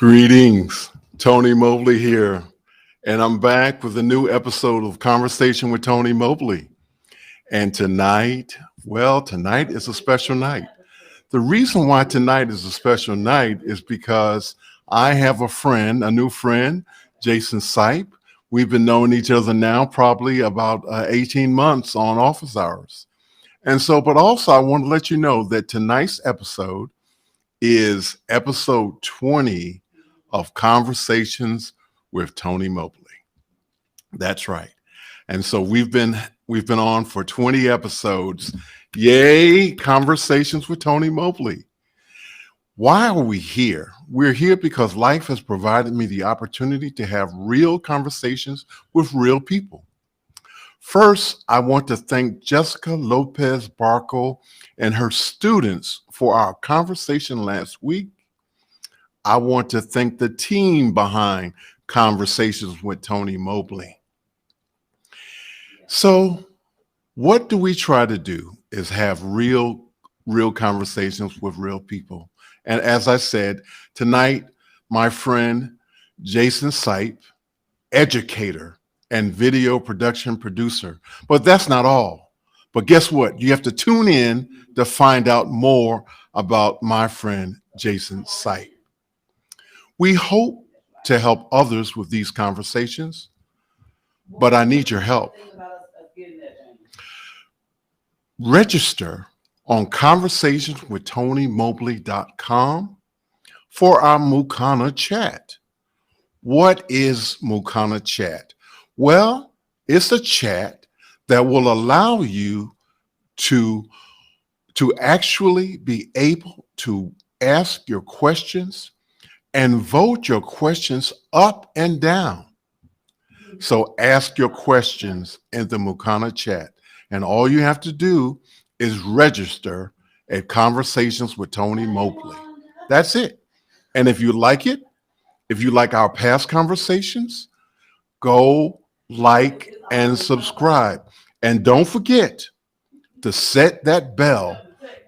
Greetings, Tony Mobley here, and I'm back with a new episode of Conversation with Tony Mobley. And tonight, tonight is a special night. The reason why tonight is a special night is because I have a new friend, Jason Seipp. We've been knowing each other now probably about 18 months on office hours. And so, but also I want to let you know that tonight's episode is episode 20 of Conversations with Tony Mobley. That's right. And so we've been on for 20 episodes. Yay, Conversations with Tony Mobley. Why are we here? We're here because life has provided me the opportunity to have real conversations with real people. First, I want to thank Jessica Lopez Barco and her students for our conversation last week. I want to thank the team behind Conversations with Tony Mobley. So what do we try to do is have real conversations with real people. And as I said, tonight, my friend, Jason Seipp, educator and video production producer. But that's not all. But guess what? You have to tune in to find out more about my friend, Jason Seipp. We hope to help others with these conversations, but I need your help. Register on conversationswithtonymobley.com for our Mukana chat. What is Mukana chat? Well, it's a chat that will allow you to actually be able to ask your questions and vote your questions up and down. So ask your questions in the Mukana chat. And all you have to do is register at Conversations with Tony Mobley. That's it. And if you like it, if you like our past conversations, go like and subscribe. And don't forget to set that bell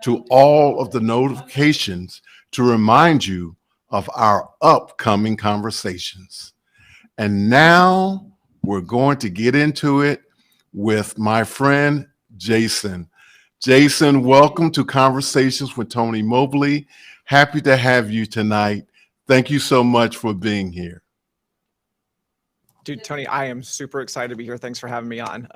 to all of the notifications to remind you of our upcoming conversations. And now we're going to get into it with my friend, Jason. Jason, welcome to Conversations with Tony Mobley. Happy to have you tonight. Thank you so much for being here. Dude, Tony, I am super excited to be here. Thanks for having me on.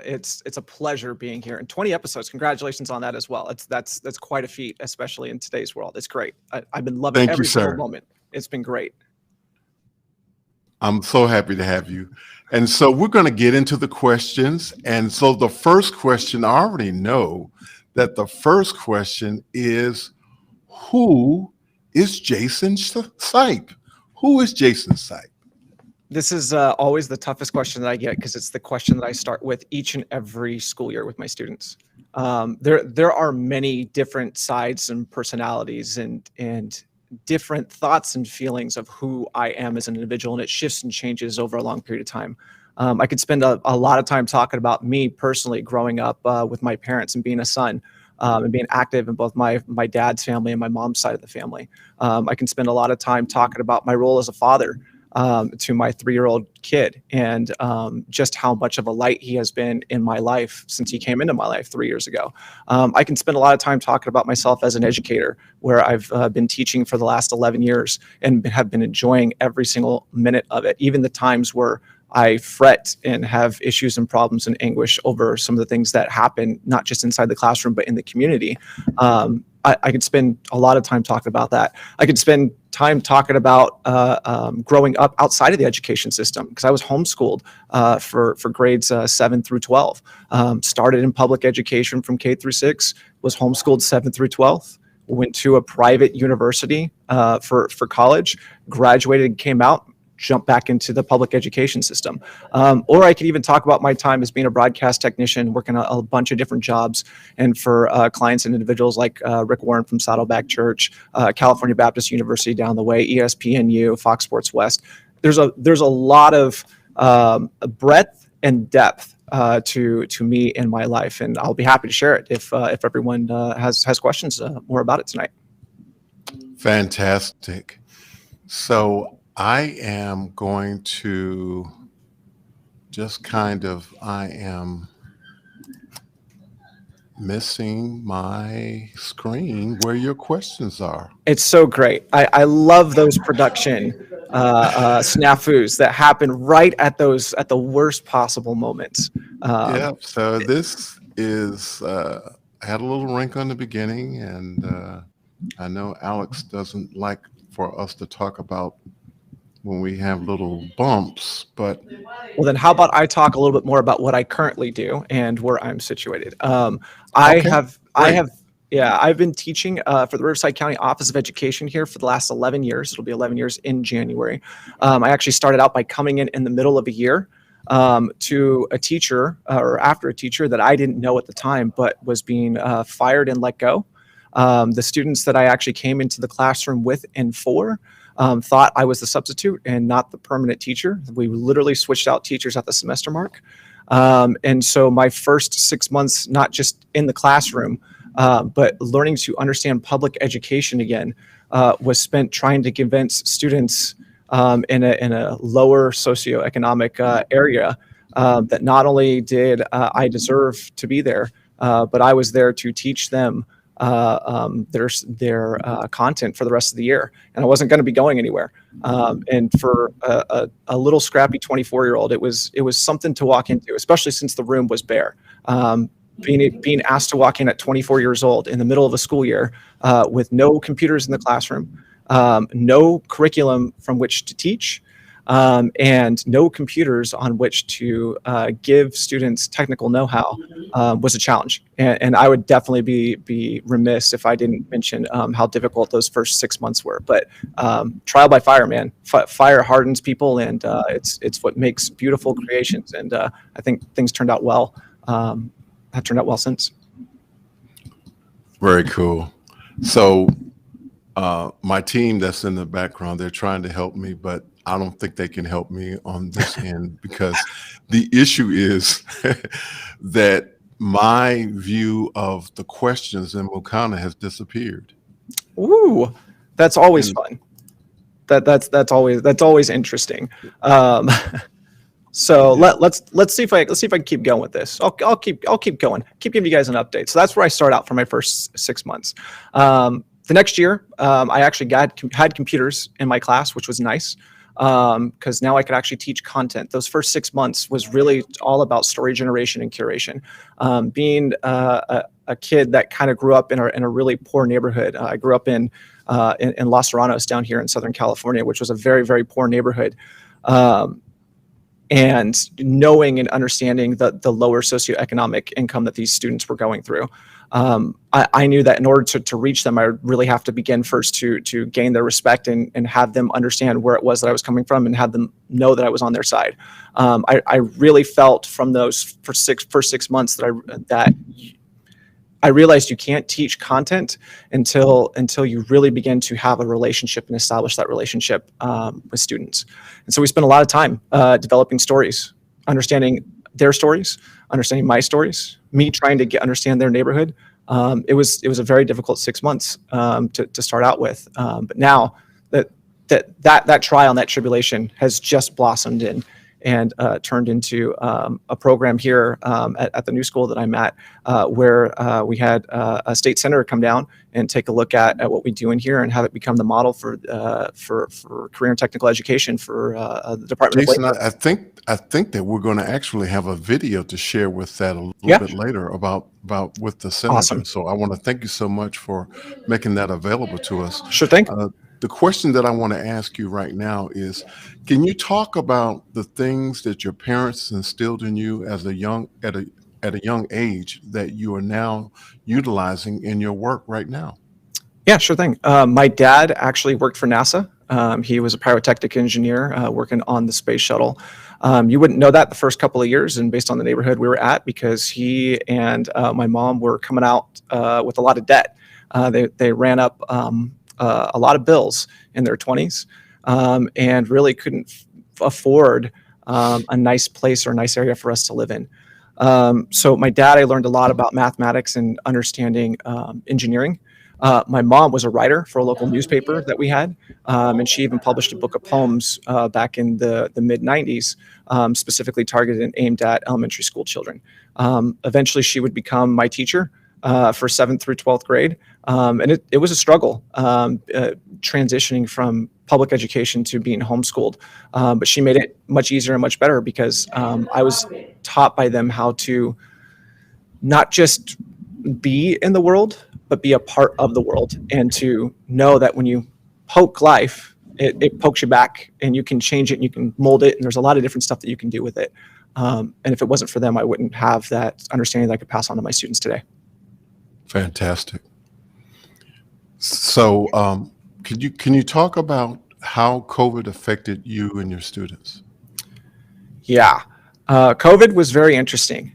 It's a pleasure being here. And 20 episodes, congratulations on that as well. That's quite a feat, especially in today's world. It's great. I've been loving every single moment. It's been great. I'm so happy to have you. And so we're going to get into the questions. And so the first question, I already know that the first question is, who is Jason Seipp? Who is Jason Seipp? This is always the toughest question that I get because it's the question that I start with each and every school year with my students. There are many different sides and personalities and different thoughts and feelings of who I am as an individual, and it shifts and changes over a long period of time. I could spend a lot of time talking about me personally growing up with my parents and being a son and being active in both my dad's family and my mom's side of the family. I can spend a lot of time talking about my role as a father to my 3-year-old kid and just how much of a light he has been in my life since he came into my life 3 years ago. I can spend a lot of time talking about myself as an educator, where I've been teaching for the last 11 years and have been enjoying every single minute of it, even the times where I fret and have issues and problems and anguish over some of the things that happen, not just inside the classroom, but in the community. I could spend a lot of time talking about that. I could spend time talking about growing up outside of the education system, because I was homeschooled for grades 7 through 12. Started in public education from K through 6, was homeschooled 7 through 12. Went to a private university for college, graduated and came out, jump back into the public education system. Or I could even talk about my time as being a broadcast technician, working a bunch of different jobs, and for clients and individuals like Rick Warren from Saddleback Church, California Baptist University down the way, ESPNU, Fox Sports West. There's a lot of breadth and depth to me in my life, and I'll be happy to share it if everyone has questions more about it tonight. Fantastic. So I am going to I am missing my screen where your questions are. It's so great. I love those production snafus that happen right at the worst possible moments. Um, Yep. So this is, I had a little wrinkle in the beginning, and I know Alex doesn't like for us to talk about when we have little bumps, but well, then how about I talk a little bit more about what I currently do and where I'm situated. I okay, have I great. have yeah, I've been teaching for the Riverside County Office of Education here for the last 11 years. It'll be 11 years in January. I actually started out by coming in the middle of a year to a teacher or after a teacher that I didn't know at the time, but was being fired and let go. The students that I actually came into the classroom with and for thought I was the substitute and not the permanent teacher. We literally switched out teachers at the semester mark. And so my first 6 months, not just in the classroom, but learning to understand public education again, was spent trying to convince students in a lower socioeconomic area that not only did I deserve to be there, but I was there to teach them their content for the rest of the year, and I wasn't going to be going anywhere. And for a little scrappy 24-year-old, it was something to walk into, especially since the room was bare. Being asked to walk in at 24 years old in the middle of a school year with no computers in the classroom, no curriculum from which to teach, and no computers on which to give students technical know-how was a challenge. And I would definitely be remiss if I didn't mention how difficult those first 6 months were. But trial by fire, man. Fire hardens people, and it's what makes beautiful creations. And I think things turned out well. Have turned out well since. Very cool. So my team that's in the background, they're trying to help me, but I don't think they can help me on this end because the issue is that my view of the questions in Mukana has disappeared. Ooh, that's always And fun. That's always interesting. Um, so yeah, let's see if I can keep going with this. I'll keep going. Keep giving you guys an update. So that's where I start out for my first 6 months. The next year, I actually had computers in my class, which was nice because now I could actually teach content. Those first 6 months was really all about story generation and curation. Being a kid that kind of grew up in a really poor neighborhood. I grew up in Los Serranos down here in Southern California, which was a very, very poor neighborhood. And knowing and understanding the lower socioeconomic income that these students were going through. I knew that in order to reach them, I really have to begin first to gain their respect and have them understand where it was that I was coming from and have them know that I was on their side. I really felt from those first 6 months that I realized you can't teach content until you really begin to have a relationship and establish that relationship with students. And so we spent a lot of time developing stories, understanding their stories, understanding my stories, me trying to understand their neighborhood. It was a very difficult 6 months to start out with, but now that trial and that tribulation has just blossomed and turned into a program here at the new school that I'm at, where we had a state senator come down and take a look at what we do in here and have it become the model for career and technical education for the Department of Jason, Labor. I think that we're going to actually have a video to share with that a little Yeah, bit later about with the senator. awesome. So I want to thank you so much for making that available to us. Sure thing. The question that I want to ask you right now is, can you talk about the things that your parents instilled in you as at a young age that you are now utilizing in your work right now? Yeah, sure thing. My dad actually worked for NASA. He was a pyrotechnic engineer working on the space shuttle. You wouldn't know that the first couple of years, and based on the neighborhood we were at, because he and my mom were coming out with a lot of debt. They ran up a lot of bills in their 20s and really couldn't afford a nice place or a nice area for us to live in. So my dad, I learned a lot about mathematics and understanding engineering. My mom was a writer for a local newspaper that we had, and she even published a book of poems back in the mid 90s, specifically targeted and aimed at elementary school children. Eventually, she would become my teacher for 7th through 12th grade. And it was a struggle transitioning from public education to being homeschooled. But she made it much easier and much better because I was taught by them how to not just be in the world, but be a part of the world, and to know that when you poke life, it pokes you back, and you can change it and you can mold it. And there's a lot of different stuff that you can do with it. And if it wasn't for them, I wouldn't have that understanding that I could pass on to my students today. Fantastic. So, can you talk about how COVID affected you and your students? Yeah, COVID was very interesting.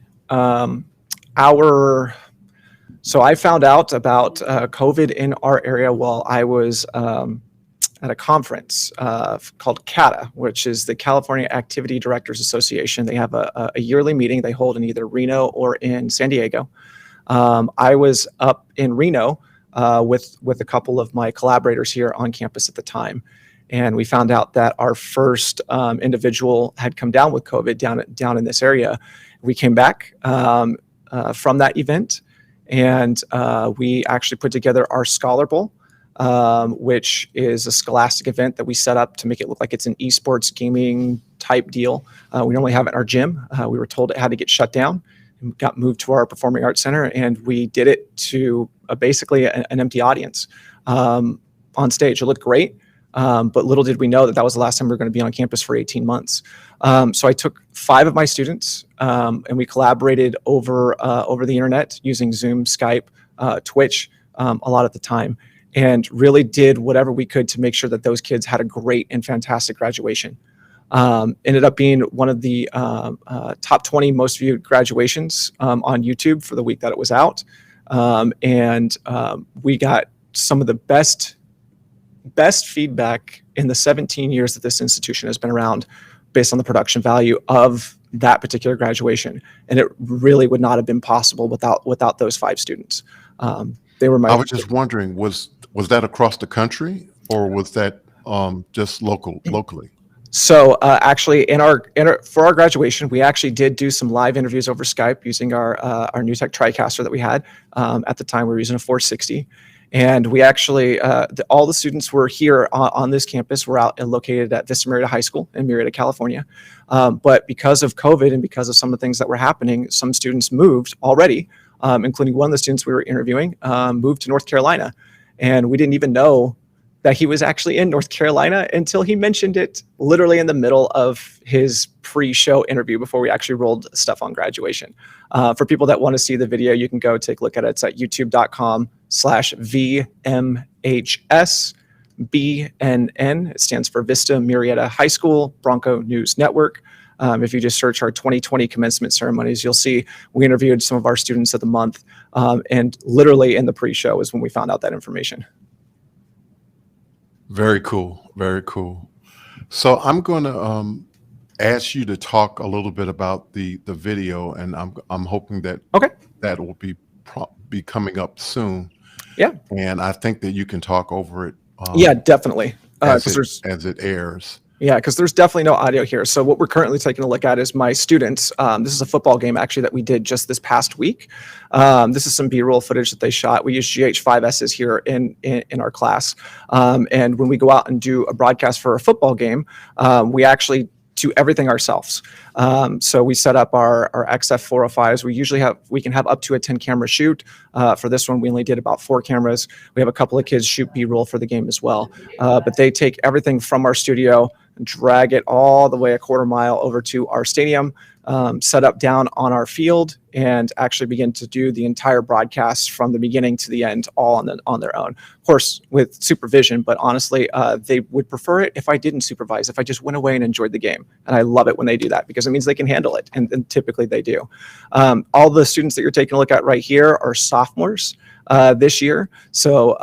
So I found out about COVID in our area while I was at a conference called CATA, which is the California Activity Directors Association. They have a yearly meeting they hold in either Reno or in San Diego. I was up in Reno with a couple of my collaborators here on campus at the time. And we found out that our first individual had come down with COVID down in this area. We came back from that event, and we actually put together our Scholar Bowl, which is a scholastic event that we set up to make it look like it's an esports gaming type deal. We normally have it in our gym. We were told it had to get shut down and got moved to our Performing Arts Center, and we did it to basically an empty audience on stage. It looked great. But little did we know that was the last time we were going to be on campus for 18 months. So I took 5 of my students, and we collaborated over the internet using Zoom, Skype, Twitch a lot at the time, and really did whatever we could to make sure that those kids had a great and fantastic graduation. Ended up being one of the top 20 most viewed graduations on YouTube for the week that it was out. And we got some of the best feedback in the 17 years that this institution has been around based on the production value of that particular graduation. And it really would not have been possible without those 5 students. They were I was just wondering, was that across the country, or was that just locally? So actually, for our graduation, we actually did do some live interviews over Skype using our new tech TriCaster that we had. At the time, we were using a 460. And we actually, all the students were here on this campus. We're out and located at Vista Marietta High School in Marietta, California. But because of COVID and because of some of the things that were happening, some students moved already, including one of the students we were interviewing, moved to North Carolina. And we didn't even know that he was actually in North Carolina until he mentioned it literally in the middle of his pre-show interview before we actually rolled stuff on graduation. For people that want to see the video, you can go take a look at it. It's at youtube.com/VMHSBNN. It stands for Vista Marietta High School Bronco News Network. If you just search our 2020 commencement ceremonies, you'll see we interviewed some of our students of the month. And literally in the pre-show is when we found out that information. Very cool. Very cool. So I'm going to ask you to talk a little bit about the video, and I'm hoping that that will be coming up soon. Yeah. And I think that you can talk over it. Yeah, definitely. As it airs. Yeah, because there's definitely no audio here. So what we're currently taking a look at is my students. This is a football game actually that we did just this past week. This is some B-roll footage that they shot. We use GH5Ss here in our class. And when we go out and do a broadcast for a football game, we actually do everything ourselves. So we set up our XF405s. We can have up to a 10 camera shoot. For this one, we only did about 4 cameras. We have a couple of kids shoot B-roll for the game as well. But they take everything from our studio, drag it all the way a quarter mile over to our stadium, set up down on our field, and actually begin to do the entire broadcast from the beginning to the end, all on their own. Of course, with supervision, but honestly, they would prefer it if I didn't supervise, if I just went away and enjoyed the game. And I love it when they do that because it means they can handle it, and typically they do. All the students that you're taking a look at right here are sophomores. this year. So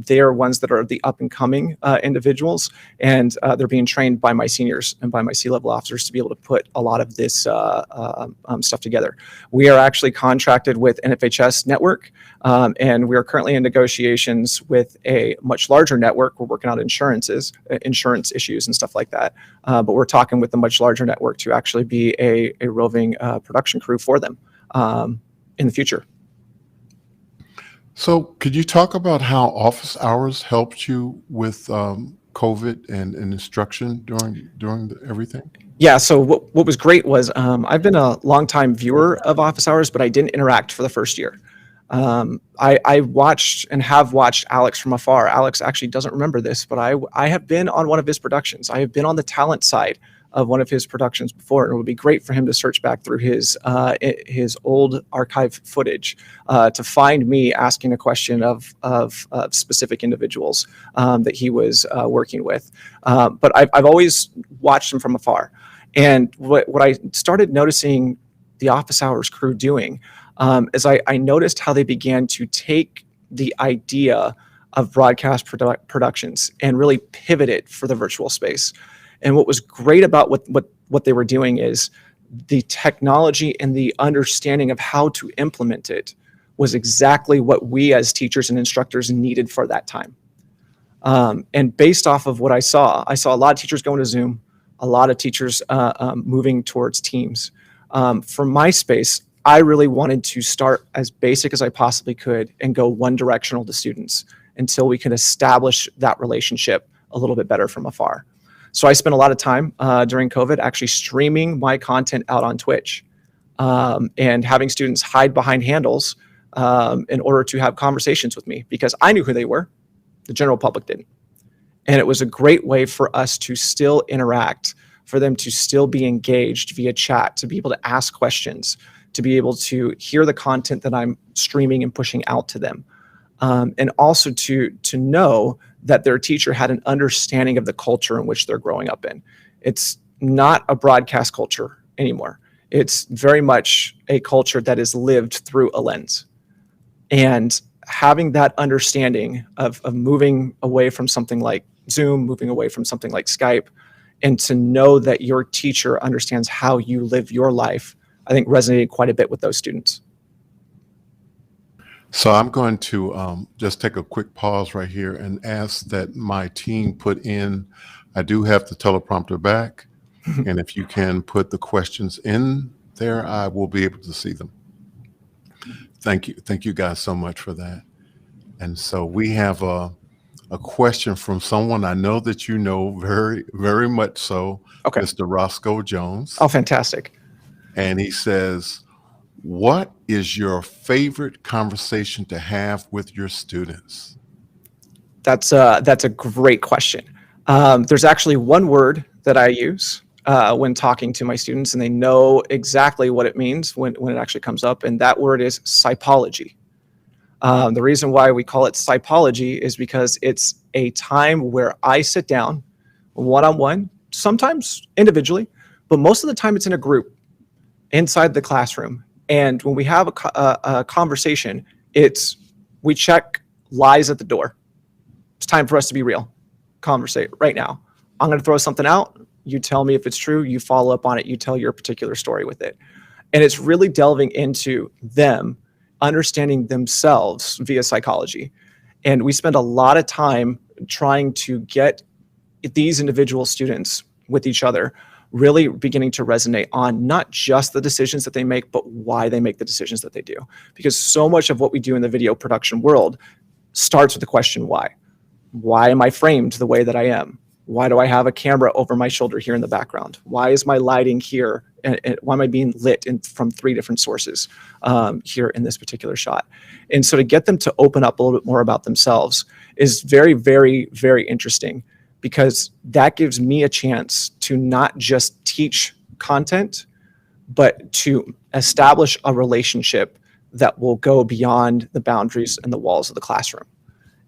they are ones that are the up and coming individuals, and they're being trained by my seniors and by my C-level officers to be able to put a lot of this stuff together. We are actually contracted with NFHS network, and we are currently in negotiations with a much larger network. We're working out insurance issues and stuff like that. But we're talking with a much larger network to actually be a roving production crew for them in the future. So could you talk about how office hours helped you with COVID and instruction during everything? Yeah, so what was great was I've been a longtime viewer of office hours, but I didn't interact for the first year. I watched and have watched Alex from afar. Alex actually doesn't remember this, but I have been on one of his productions. I have been on the talent side of one of his productions before, and it would be great for him to search back through his old archive footage to find me asking a question of specific individuals that he was working with. But I've always watched him from afar, and what I started noticing the office hours crew doing is I noticed how they began to take the idea of broadcast productions and really pivot it for the virtual space. And what was great about what they were doing is the technology and the understanding of how to implement it was exactly what we as teachers and instructors needed for that time. And based off of what I saw a lot of teachers going to Zoom, a lot of teachers moving towards Teams. For my space, I really wanted to start as basic as I possibly could and go one directional to students until we can establish that relationship a little bit better from afar. So I spent a lot of time during COVID actually streaming my content out on Twitch and having students hide behind handles in order to have conversations with me, because I knew who they were. The general public didn't. And it was a great way for us to still interact, for them to still be engaged via chat, to be able to ask questions, to be able to hear the content that I'm streaming and pushing out to them. And also to know that their teacher had an understanding of the culture in which they're growing up in. It's not a broadcast culture anymore. It's very much a culture that is lived through a lens. And having that understanding of moving away from something like Zoom, moving away from something like Skype, and to know that your teacher understands how you live your life, I think resonated quite a bit with those students. So I'm going to just take a quick pause right here and ask that my team put in, I do have the teleprompter back, and if you can put the questions in there, I will be able to see them. Thank you. Thank you guys so much for that. And so we have a question from someone I know that you know very, very much so, Okay. Mr. Roscoe Jones. Oh, fantastic. And he says, what is your favorite conversation to have with your students? That's a great question. There's actually one word that I use when talking to my students, and they know exactly what it means when it actually comes up, and that word is Psypology. The reason why we call it Psypology is because it's a time where I sit down one-on-one, sometimes individually, but most of the time it's in a group inside the classroom. And when we have a conversation, we check lies at the door. It's time for us to be real. Conversate right now. I'm going to throw something out. You tell me if it's true. You follow up on it. You tell your particular story with it. And it's really delving into them understanding themselves via psychology. And we spend a lot of time trying to get these individual students with each other really beginning to resonate on not just the decisions that they make, but why they make the decisions that they do. Because so much of what we do in the video production world starts with the question, why? Why am I framed the way that I am? Why do I have a camera over my shoulder here in the background? Why is my lighting here? And why am I being lit from 3 different sources here in this particular shot? And so to get them to open up a little bit more about themselves is very, very, very interesting, because that gives me a chance to not just teach content, but to establish a relationship that will go beyond the boundaries and the walls of the classroom.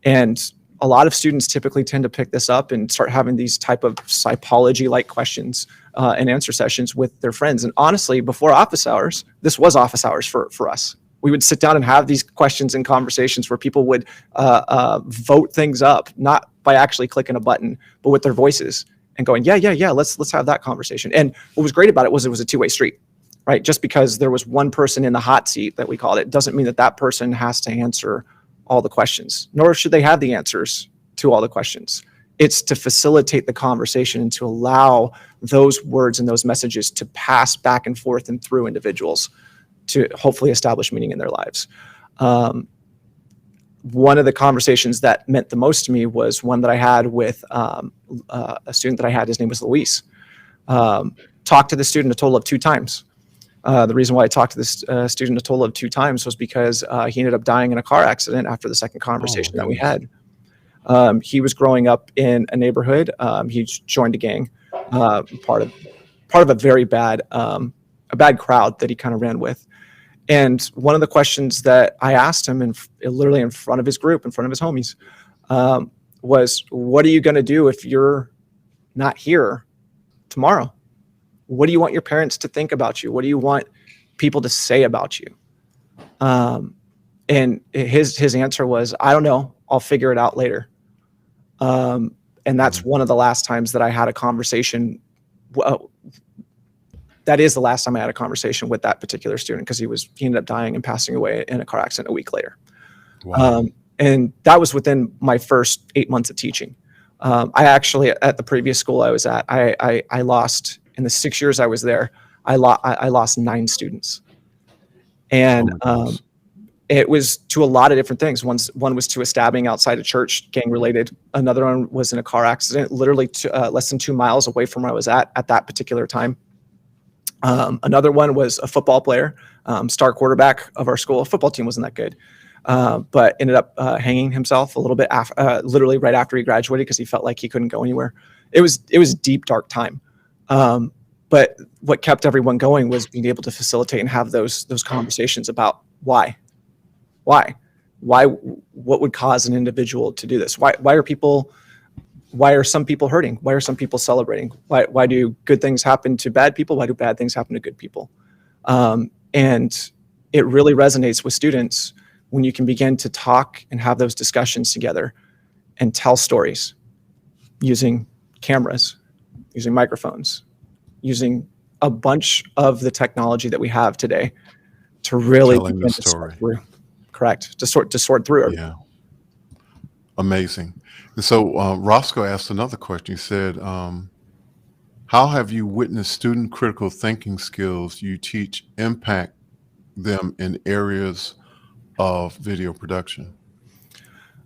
And a lot of students typically tend to pick this up and start having these type of Psypology-like questions and answer sessions with their friends. And honestly, before office hours, this was office hours for us. We would sit down and have these questions and conversations where people would vote things up, not by actually clicking a button, but with their voices and going, yeah, let's have that conversation. And what was great about it was a two-way street, right? Just because there was one person in the hot seat, that we called it, doesn't mean that that person has to answer all the questions, nor should they have the answers to all the questions. It's to facilitate the conversation and to allow those words and those messages to pass back and forth and through individuals to hopefully establish meaning in their lives. One of the conversations that meant the most to me was one that I had with a student that I had. His name was Luis. Talked to the student a total of 2 times. The reason why I talked to this student a total of 2 times was because he ended up dying in a car accident after the second conversation that we had. He was growing up in a neighborhood. He joined a gang, part of a very bad, a bad crowd that he kind of ran with. And one of the questions that I asked him, literally in front of his group, in front of his homies, was, what are you going to do if you're not here tomorrow? What do you want your parents to think about you? What do you want people to say about you? And his answer was, I don't know. I'll figure it out later. And that's one of the last times that I had a conversation. That is the last time I had a conversation with that particular student, because he ended up dying and passing away in a car accident a week later. Wow. And that was within my first 8 months of teaching. I actually, at the previous school I was at, I lost, in the 6 years I was there, I lost 9 students. And it was to a lot of different things. One was to a stabbing outside a church, gang related. Another one was in a car accident, literally less than 2 miles away from where I was at that particular time. Another one was a football player, star quarterback of our school. Football team wasn't that good, but ended up hanging himself a little bit literally right after he graduated, because he felt like he couldn't go anywhere. It was a deep, dark time. But what kept everyone going was being able to facilitate and have those conversations about what would cause an individual to do this? Why are some people hurting? Why are some people celebrating? Why do good things happen to bad people? Why do bad things happen to good people? And it really resonates with students when you can begin to talk and have those discussions together and tell stories using cameras, using microphones, using a bunch of the technology that we have today to really begin the story. Correct. To sort through. Yeah. Amazing. And so Roscoe asked another question. He said, how have you witnessed student critical thinking skills you teach impact them in areas of video production,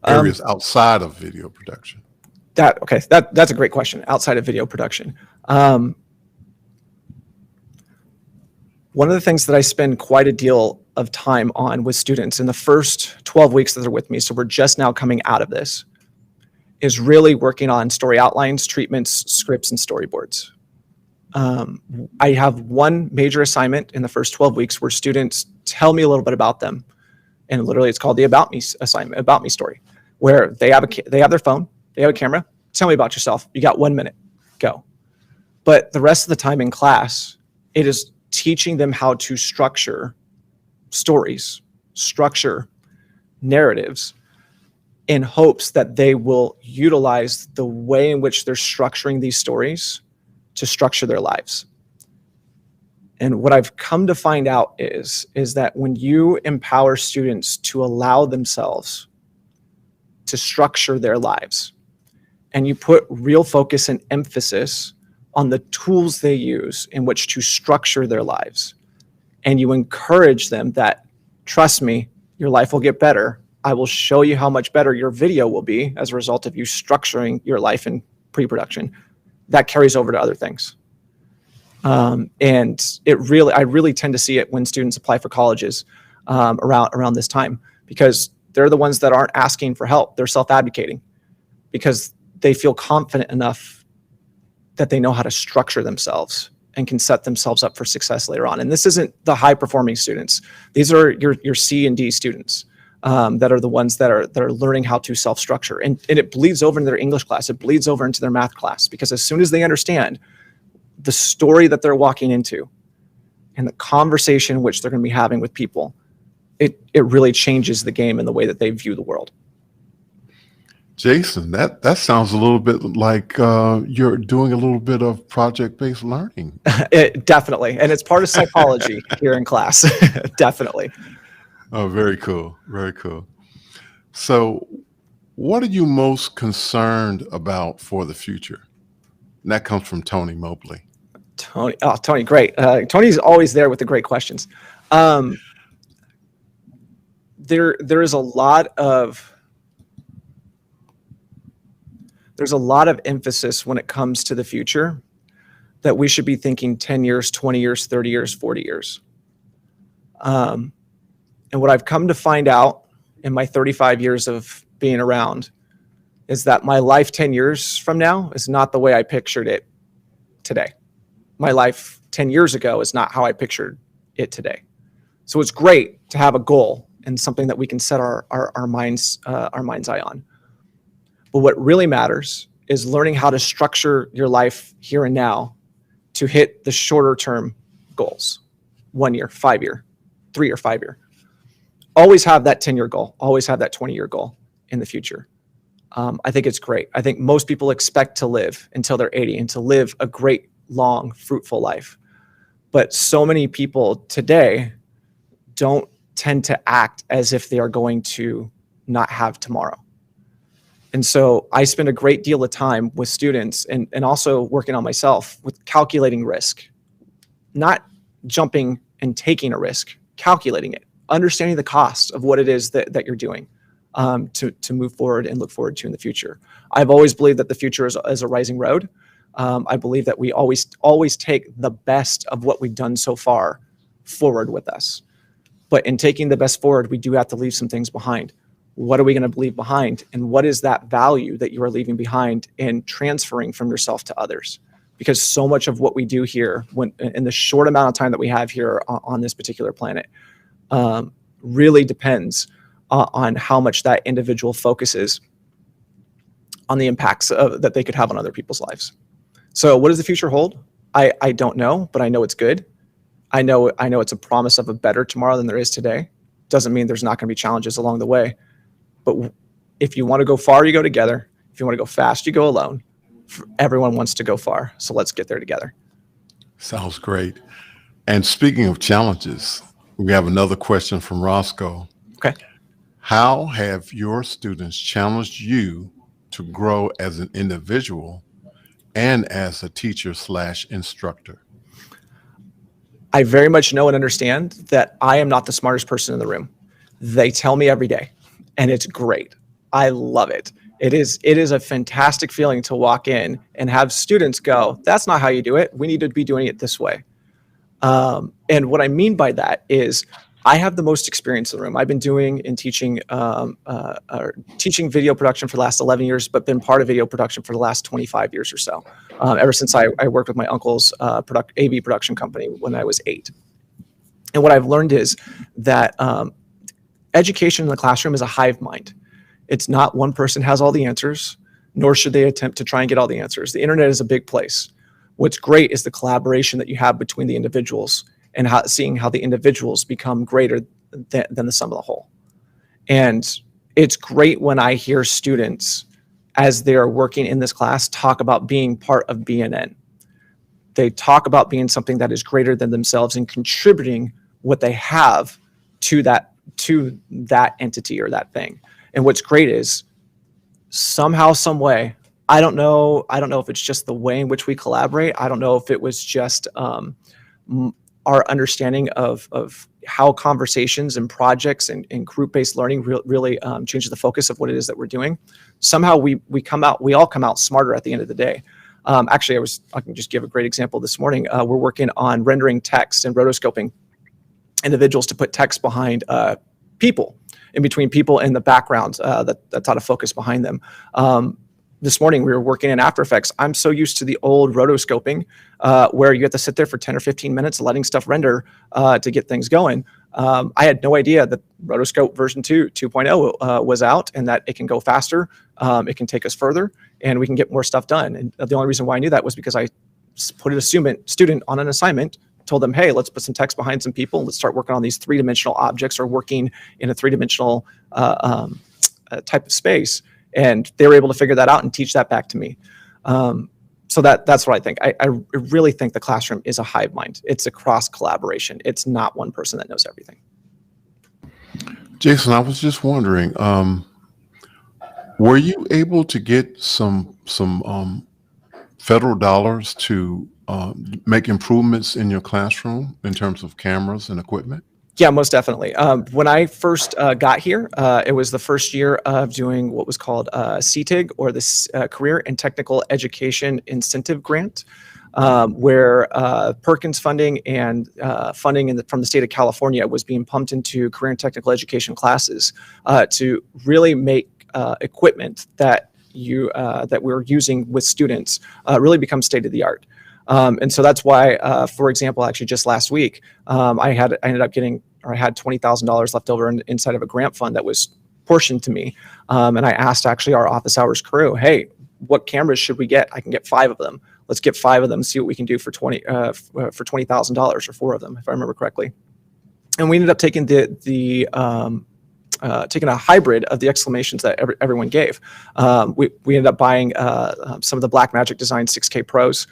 areas outside of video production? That's a great question. Outside of video production. One of the things that I spend quite a deal of time on with students in the first 12 weeks that they're with me, so we're just now coming out of this, is really working on story outlines, treatments, scripts, and storyboards. I have one major assignment in the first 12 weeks where students tell me a little bit about them. And literally it's called the About Me assignment, About Me story, where they have their phone, they have a camera. Tell me about yourself. You got 1 minute, go. But the rest of the time in class, it is teaching them how to structure stories, structure narratives, in hopes that they will utilize the way in which they're structuring these stories to structure their lives. And what I've come to find out is that when you empower students to allow themselves to structure their lives, and you put real focus and emphasis on the tools they use in which to structure their lives, and you encourage them that, trust me, your life will get better. I will show you how much better your video will be as a result of you structuring your life in pre-production. That carries over to other things. And I really tend to see it when students apply for colleges around this time, because they're the ones that aren't asking for help. They're self-advocating because they feel confident enough that they know how to structure themselves and can set themselves up for success later on. And this isn't the high-performing students. These are your C and D students that are the ones that are learning how to self-structure. And it bleeds over into their English class. It bleeds over into their math class, because as soon as they understand the story that they're walking into and the conversation which they're going to be having with people, it really changes the game and the way that they view the world. Jason, that sounds a little bit like you're doing a little bit of project-based learning. Definitely. And it's part of Psypology here in class. Definitely. Oh, very cool. Very cool. So what are you most concerned about for the future? And that comes from Tony Mobley. Tony, great. Tony's always there with the great questions. There is a lot of emphasis when it comes to the future that we should be thinking 10 years, 20 years, 30 years, 40 years. And what I've come to find out in my 35 years of being around is that my life 10 years from now is not the way I pictured it today. My life 10 years ago is not how I pictured it today. So it's great to have a goal and something that we can set our mind's eye on. But what really matters is learning how to structure your life here and now to hit the shorter term goals. 1 year, 5 year, 3 year, 5 year. Always have that 10-year goal. Always have that 20-year goal in the future. I think it's great. I think most people expect to live until they're 80 and to live a great, long, fruitful life. But so many people today don't tend to act as if they are going to not have tomorrow. And so I spend a great deal of time with students and also working on myself with calculating risk, not jumping and taking a risk, calculating it, understanding the cost of what it is that you're doing to move forward and look forward to in the future. I've always believed that the future is a rising road. I believe that we always take the best of what we've done so far forward with us. But in taking the best forward, we do have to leave some things behind. What are we going to leave behind? And what is that value that you are leaving behind and transferring from yourself to others? Because so much of what we do here, in the short amount of time that we have here on this particular planet, really depends on how much that individual focuses on the impacts that they could have on other people's lives. So what does the future hold? I don't know, but I know it's good. I know it's a promise of a better tomorrow than there is today. Doesn't mean there's not going to be challenges along the way. But if you want to go far, you go together. If you want to go fast, you go alone. Everyone wants to go far. So let's get there together. Sounds great. And speaking of challenges, we have another question from Roscoe. Okay. How have your students challenged you to grow as an individual and as a teacher/instructor? I very much know and understand that I am not the smartest person in the room. They tell me every day, and it's great. I love it. It is a fantastic feeling to walk in and have students go, that's not how you do it. We need to be doing it this way. And what I mean by that is I have the most experience in the room. I've been doing and teaching video production for the last 11 years, but been part of video production for the last 25 years or so. Ever since I worked with my uncle's AV production company when I was 8. And what I've learned is that education in the classroom is a hive mind. It's not one person has all the answers, nor should they attempt to try and get all the answers. The internet is a big place. What's great is the collaboration that you have between the individuals and seeing how the individuals become greater than the sum of the whole. And it's great when I hear students, as they're working in this class, talk about being part of BNN. They talk about being something that is greater than themselves and contributing what they have to that entity or that thing. And what's great is somehow, some way, I don't know if it's just the way in which we collaborate. I don't know if it was just our understanding of how conversations and projects and group-based learning really changes the focus of what it is that we're doing. Somehow we all come out smarter at the end of the day. Actually, I can just give a great example this morning. We're working on rendering text and rotoscoping individuals to put text behind people, in between people and the background that's out of focus behind them. This morning we were working in After Effects. I'm so used to the old rotoscoping where you have to sit there for 10 or 15 minutes letting stuff render to get things going. I had no idea that Rotoscope version 2.0 was out and that it can go faster, it can take us further, and we can get more stuff done. And the only reason why I knew that was because I put a student on an assignment told them, hey, let's put some text behind some people. Let's start working on these three-dimensional objects or working in a three-dimensional type of space. And they were able to figure that out and teach that back to me. So that's what I think. I really think the classroom is a hive mind. It's a cross collaboration. It's not one person that knows everything. Jason, I was just wondering, were you able to get some federal dollars to make improvements in your classroom in terms of cameras and equipment? Yeah, most definitely. When I first got here, it was the first year of doing what was called CTIG, or the Career and Technical Education Incentive Grant, where Perkins funding and funding from the state of California was being pumped into career and technical education classes to really make equipment that we're using with students really become state of the art. And so that's why, for example, actually just last week, I had $20,000 left over inside of a grant fund that was portioned to me. And I asked actually our office hours crew, hey, what cameras should we get? I can get 5 of them. Let's get 5 of them, see what we can do for $20,000, or 4 of them, if I remember correctly. And we ended up taking taking a hybrid of the exclamations that everyone gave. We ended up buying some of the Blackmagic Design 6K Pros.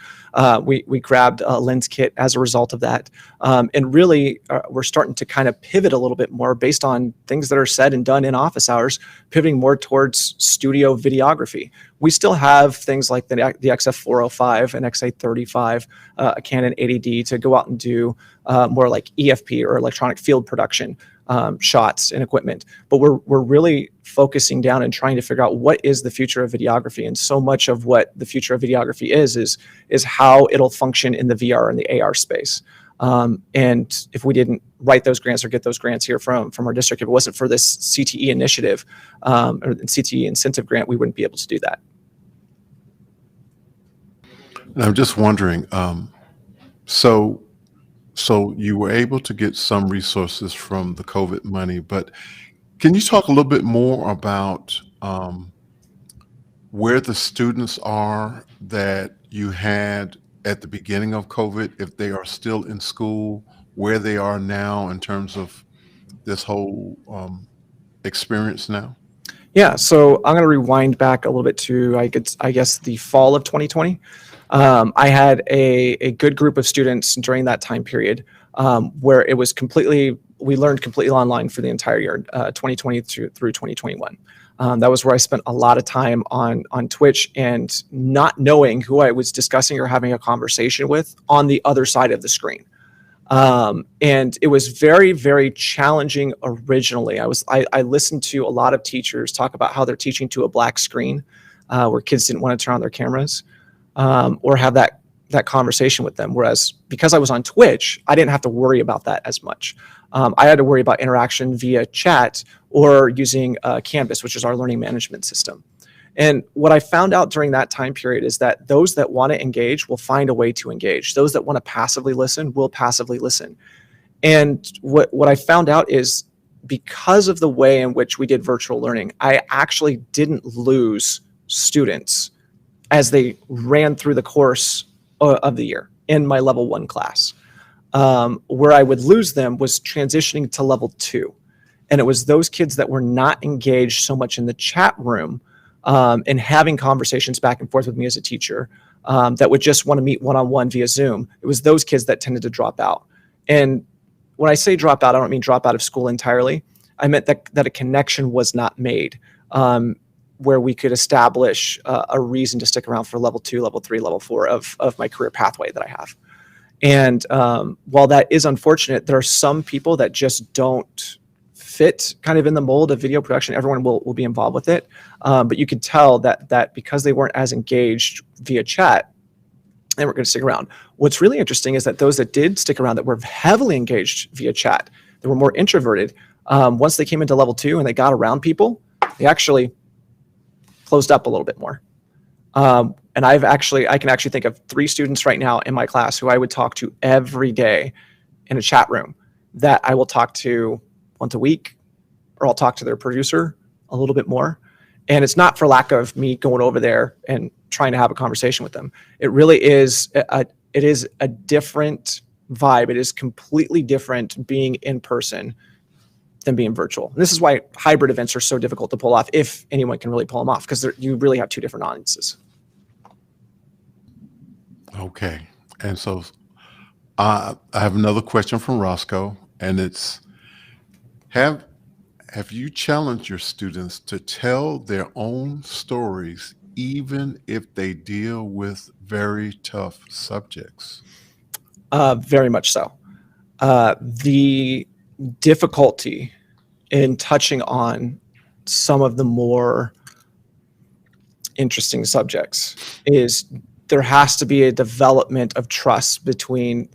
We grabbed a lens kit as a result of that. And really, we're starting to kind of pivot a little bit more based on things that are said and done in office hours, pivoting more towards studio videography. We still have things like the XF405 and XA35, a Canon 80D to go out and do more like EFP or electronic field production shots and equipment. But we're really focusing down and trying to figure out what is the future of videography. And so much of what the future of videography is how it'll function in the VR and the AR space. And if we didn't write those grants or get those grants here from our district, if it wasn't for this CTE initiative or CTE incentive grant, we wouldn't be able to do that. And I'm just wondering, so you were able to get some resources from the COVID money, but can you talk a little bit more about where the students are that you had at the beginning of COVID, if they are still in school, where they are now in terms of this whole experience now? Yeah, so I'm going to rewind back a little bit to, I guess, the fall of 2020. I had a good group of students during that time period where it was we learned completely online for the entire year, 2020 through 2021. That was where I spent a lot of time on Twitch and not knowing who I was discussing or having a conversation with on the other side of the screen. And it was very, very challenging originally. I listened to a lot of teachers talk about how they're teaching to a black screen where kids didn't want to turn on their cameras. Or have that conversation with them. Whereas because I was on Twitch, I didn't have to worry about that as much. I had to worry about interaction via chat or using Canvas, which is our learning management system. And what I found out during that time period is that those that want to engage will find a way to engage. Those that want to passively listen will passively listen. And what I found out is because of the way in which we did virtual learning, I actually didn't lose students as they ran through the course of the year in my level 1 class. Where I would lose them was transitioning to level 2. And it was those kids that were not engaged so much in the chat room and having conversations back and forth with me as a teacher that would just want to meet one-on-one via Zoom. It was those kids that tended to drop out. And when I say drop out, I don't mean drop out of school entirely. I meant that a connection was not made. Where we could establish a reason to stick around for level 2, level 3, level 4 of my career pathway that I have. And while that is unfortunate, there are some people that just don't fit kind of in the mold of video production. Everyone will be involved with it. But you could tell that because they weren't as engaged via chat, they weren't going to stick around. What's really interesting is that those that did stick around that were heavily engaged via chat, that were more introverted, once they came into level 2 and they got around people, they actually closed up a little bit more. And I can actually think of 3 students right now in my class who I would talk to every day in a chat room that I will talk to once a week, or I'll talk to their producer a little bit more. And it's not for lack of me going over there and trying to have a conversation with them. It really is, it is a different vibe. It is completely different being in person than being virtual. And this is why hybrid events are so difficult to pull off, if anyone can really pull them off, because you really have two different audiences. Okay. And so I have another question from Roscoe, and it's, have you challenged your students to tell their own stories, even if they deal with very tough subjects? Very much so. The difficulty in touching on some of the more interesting subjects is there has to be a development of trust between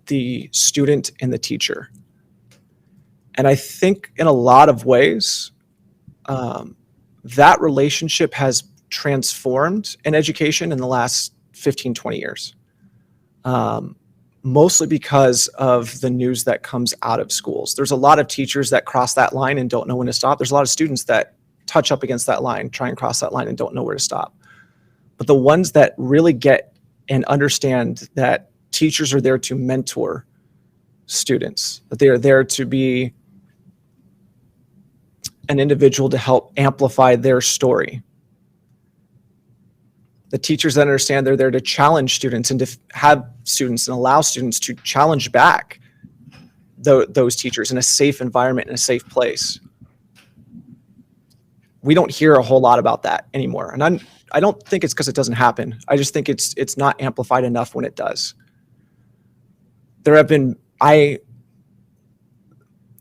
the student and the teacher. And I think in a lot of ways, that relationship has transformed in education in the last 15, 20 years. Mostly because of the news that comes out of schools. There's a lot of teachers that cross that line and don't know when to stop. There's a lot of students that touch up against that line, try and cross that line and don't know where to stop. But the ones that really get and understand that teachers are there to mentor students, that they are there to be an individual to help amplify their story. The teachers that understand they're there to challenge students and to have students and allow students to challenge back those teachers in a safe environment, in a safe place. We don't hear a whole lot about that anymore. And I don't think it's because it doesn't happen. I just think it's not amplified enough when it does.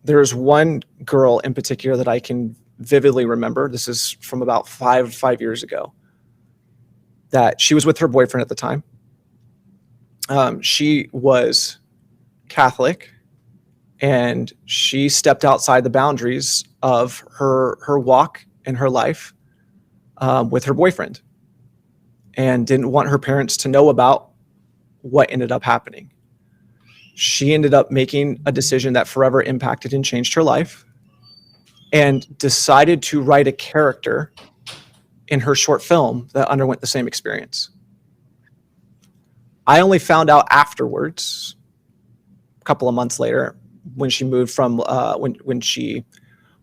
There's one girl in particular that I can vividly remember. This is from about five years ago. That she was with her boyfriend at the time. She was Catholic, and she stepped outside the boundaries of her walk in her life with her boyfriend, and didn't want her parents to know about what ended up happening. She ended up making a decision that forever impacted and changed her life, and decided to write a character in her short film that underwent the same experience. I only found out afterwards, a couple of months later, when she moved from when she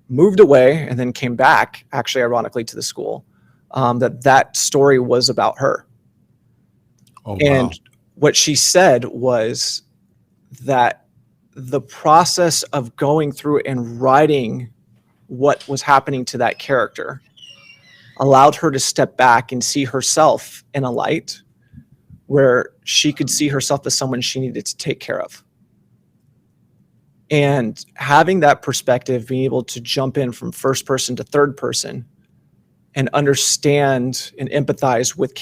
moved away and then came back, actually ironically, to the school, that story was about her. Oh, wow. And what she said was that the process of going through and writing what was happening to that character allowed her to step back and see herself in a light where she could see herself as someone she needed to take care of. And having that perspective, being able to jump in from first person to third person and understand and empathize with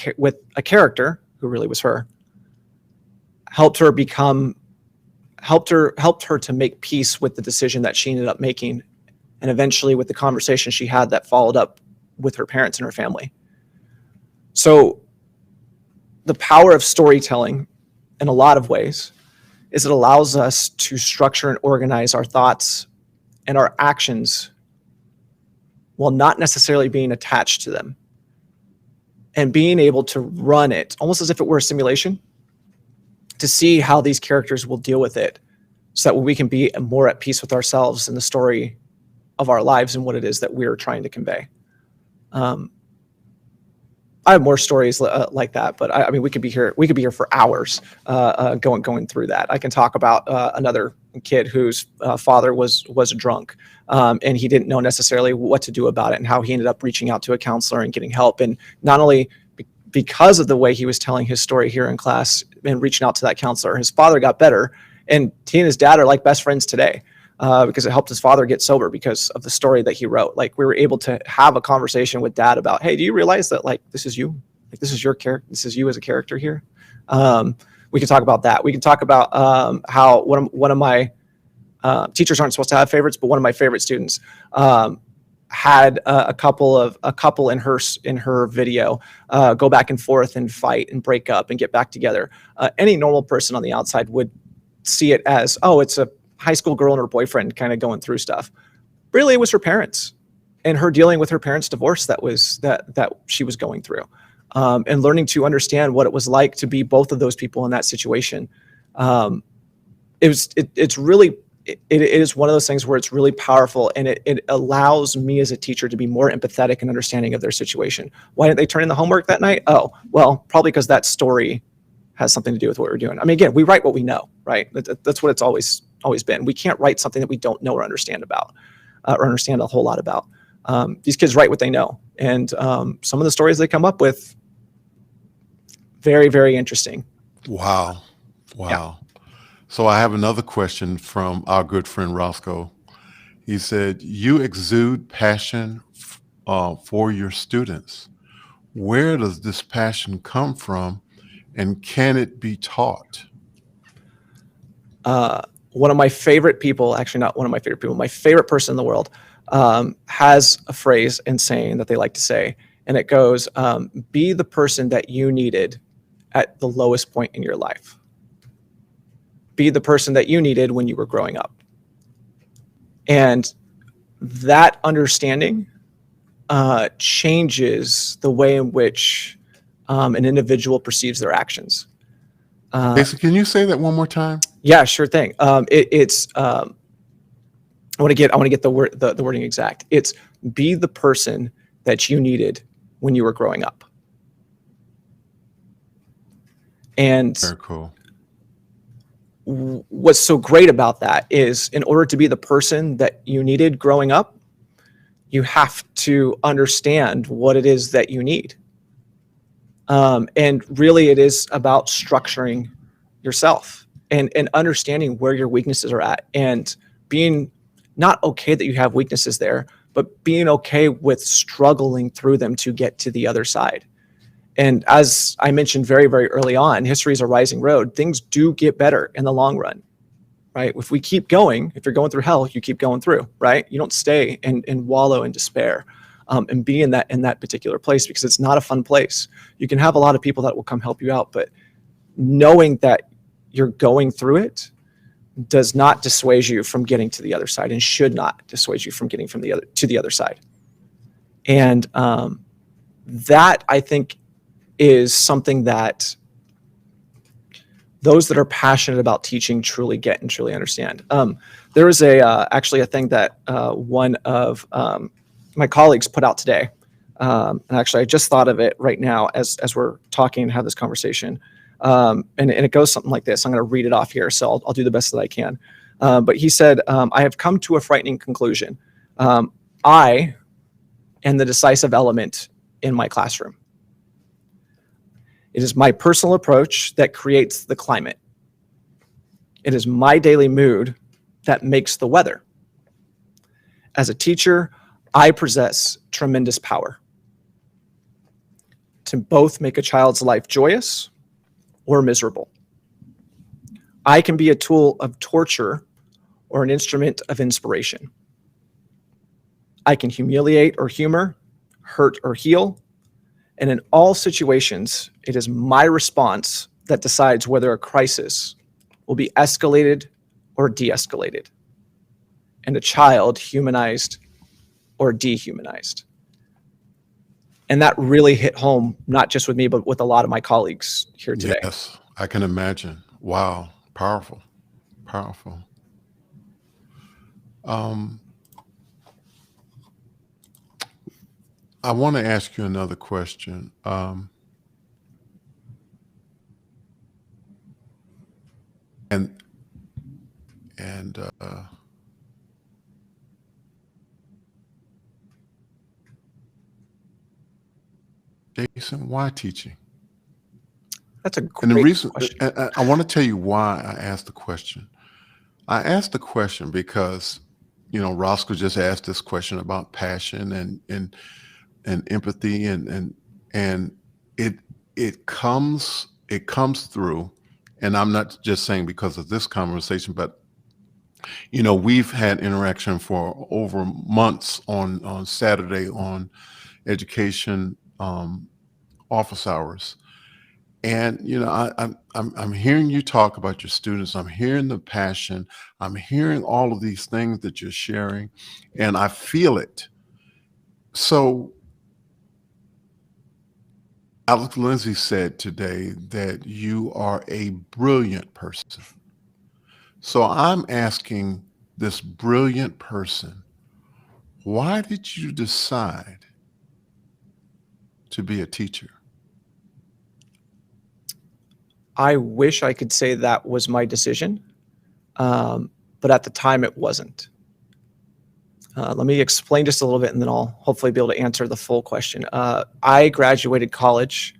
a character who really was her, helped her to make peace with the decision that she ended up making, and eventually with the conversation she had that followed up with her parents and her family. So the power of storytelling in a lot of ways is it allows us to structure and organize our thoughts and our actions while not necessarily being attached to them, and being able to run it almost as if it were a simulation to see how these characters will deal with it, so that we can be more at peace with ourselves and the story of our lives and what it is that we're trying to convey. I have more stories like that, but I mean, we could be here for hours going through that. I can talk about another kid whose father was a drunk, and he didn't know necessarily what to do about it, and how he ended up reaching out to a counselor and getting help. And not only because of the way he was telling his story here in class and reaching out to that counselor, his father got better, and he and his dad are like best friends today. Because it helped his father get sober because of the story that he wrote. Like, we were able to have a conversation with dad about, hey, do you realize that, like, this is you? Like, this is your character. This is you as a character here. We can talk about that. We can talk about how one of my teachers aren't supposed to have favorites, but one of my favorite students had a couple in her video go back and forth and fight and break up and get back together. Any normal person on the outside would see it as, oh, it's a high school girl and her boyfriend kind of going through stuff. Really, it was her parents and her dealing with her parents' divorce that she was going through, and learning to understand what it was like to be both of those people in that situation. it's really, it is one of those things where it's really powerful, and it allows me as a teacher to be more empathetic and understanding of their situation. Why didn't they turn in the homework that night? Oh, well, probably because that story has something to do with what we're doing. I mean, again, we write what we know, right? That's what it's always been. We can't write something that we don't know or understand about, or understand a whole lot about. These kids write what they know, and some of the stories they come up with, very, very interesting. Wow. Yeah. Wow. So I have another question from our good friend Roscoe. He said, you exude passion for your students. Where does this passion come from, and can it be taught? One of my favorite people, actually not one of my favorite people, my favorite person in the world, has a phrase and saying that they like to say, and it goes, be the person that you needed at the lowest point in your life. Be the person that you needed when you were growing up. And that understanding changes the way in which an individual perceives their actions. Jason, can you say that one more time? Yeah, sure thing. It's I want to get the wording exact. It's be the person that you needed when you were growing up. And Very cool. what's so great about that is, in order to be the person that you needed growing up, you have to understand what it is that you need. And really, it is about structuring yourself and understanding where your weaknesses are at, and being not okay that you have weaknesses there, but being okay with struggling through them to get to the other side. And as I mentioned very, very early on, history is a rising road. Things do get better in the long run, right? If we keep going, if you're going through hell, you keep going through, right? You don't stay and wallow in despair, and be in that particular place, because it's not a fun place. You can have a lot of people that will come help you out, but knowing that you're going through it does not dissuade you from getting to the other side, and should not dissuade you from getting to the other side. And that, I think, is something that those that are passionate about teaching truly get and truly understand. There was actually a thing that one of my colleagues put out today. And actually, I just thought of it right now as we're talking and have this conversation. And it goes something like this. I'm going to read it off here, so I'll do the best that I can. But he said, I have come to a frightening conclusion. I am the decisive element in my classroom. It is my personal approach that creates the climate. It is my daily mood that makes the weather. As a teacher, I possess tremendous power to both make a child's life joyous or miserable. I can be a tool of torture or an instrument of inspiration. I can humiliate or humor, hurt or heal, and in all situations, it is my response that decides whether a crisis will be escalated or de-escalated, and a child humanized or dehumanized. And that really hit home, not just with me, but with a lot of my colleagues here today. Yes, I can imagine. Wow. Powerful. Powerful. I want to ask you another question. And Jason, why teaching? That's a And the great reason question. I want to tell you why I asked the question. I asked the question because, Roscoe just asked this question about passion and empathy, and it comes through. And I'm not just saying because of this conversation, but we've had interaction for over months on Saturday on education office hours. And I'm hearing you talk about your students. I'm hearing the passion. I'm hearing all of these things that you're sharing, and I feel it. So Alex Lindsay said today that you are a brilliant person. So I'm asking this brilliant person, why did you decide to be a teacher? I wish I could say that was my decision, but at the time it wasn't. Let me explain just a little bit, and then I'll hopefully be able to answer the full question. I graduated college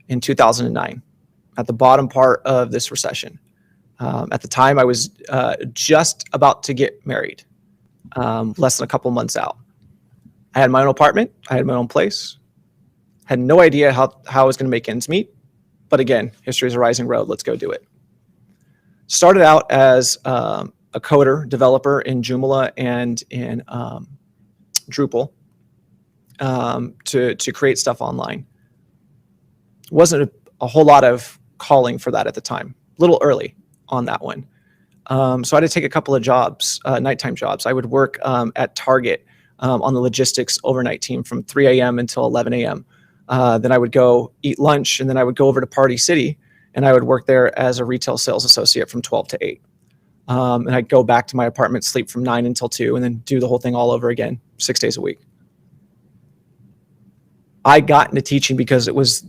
in 2009 at the bottom part of this recession. At the time, I was just about to get married, less than a couple months out. I had my own apartment. I had my own place. Had no idea how I was going to make ends meet. But again, history is a rising road. Let's go do it. Started out as a coder, developer in Joomla and in Drupal to create stuff online. Wasn't a whole lot of calling for that at the time. A little early on that one. So I had to take a couple of jobs, nighttime jobs. I would work at Target on the logistics overnight team from 3 a.m. until 11 a.m. Then I would go eat lunch, and then I would go over to Party City, and I would work there as a retail sales associate from 12 to 8. And I'd go back to my apartment, sleep from 9 until 2, and then do the whole thing all over again, 6 days a week. I got into teaching because it was